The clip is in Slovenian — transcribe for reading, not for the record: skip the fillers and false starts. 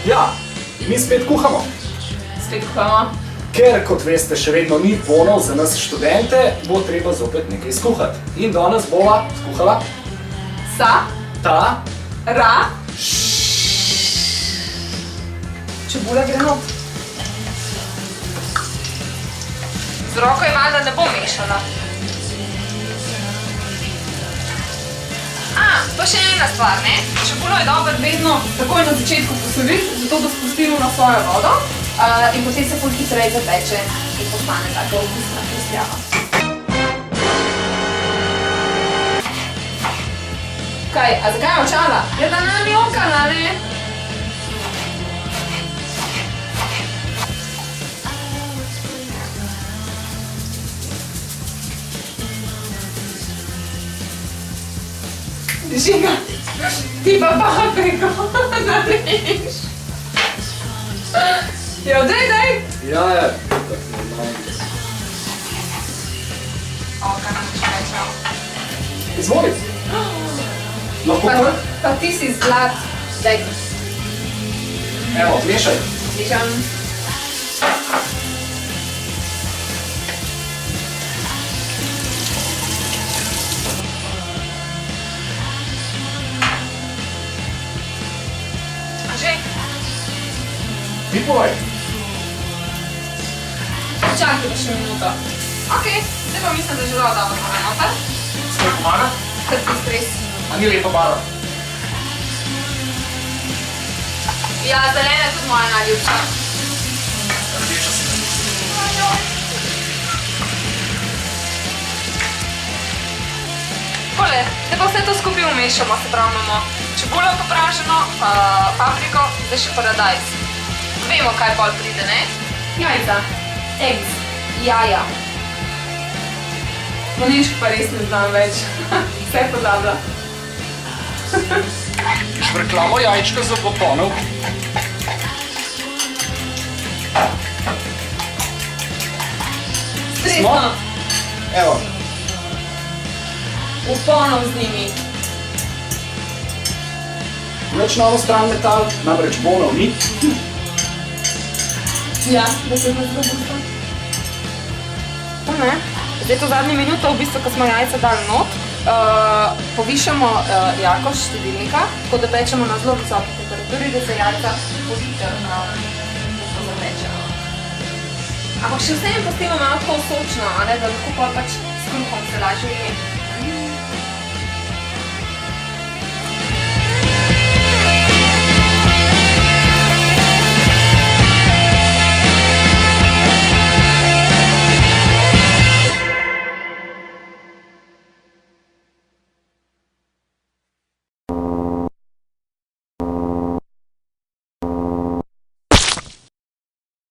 Ja, mi spet kuhamo. Spet kuhamo. Ker, kot veste, še vedno ni bonov za nas študente, bo treba zopet nekaj skuhati. In danes bova skuhala ta čebula gre not. Z roko je valjda ne bo mešala. Pa še ena stvar, ne? Čebulo je dobro vedno takoj na začetku posoliti, zato da spustimo na svojo vodo in potem se ful hitreje zapeče in postane tako okusna hrustljava. Kaj, a zakaj je očala? Ja, da nam je okala, ne? Žiga, ti pa papriko narediš. Jo, daj. Ja, tako normalno. Kar nam še rečejo. Izvoli. Lahko kar? Pa ti si zlat. Daj. Evo, mešaj. Mešam. Ti povej. Čakaj pa še minuto. Okej, zdaj pa mislim, da je že zelo dobro tole noter. Skoj pomaga? Kar ti stres. A ni lepa barva? Ja, zelena je tudi moja najljubša. Rdeča se mi. Tole, zdaj pa vse to skupaj umešamo, se pravi imamo čebulo popraženo, papriko, zdaj še paradajz. Vemo, kaj pol pride, ne? Jajca, eggs, jaja. Monišk pa res ne znam več, vse pozabila. Švrklamo jajčka za boponov. Stresno. Evo. Uponov z njimi. Več na ovo stran metal, namreč bonov ni. Ja, da se pa zelo busta. To ne. Zdaj to zadnji minuto, v bistvu, ko smo jajca dali not, povišamo jakost štedilnika, tako da pečemo na zelo visoki temperaturi, da se jajca pohitro zapečejo. Ampak še vseeno pustimo malo tako sočno, da lahko pa pač s kruhom se lažje je.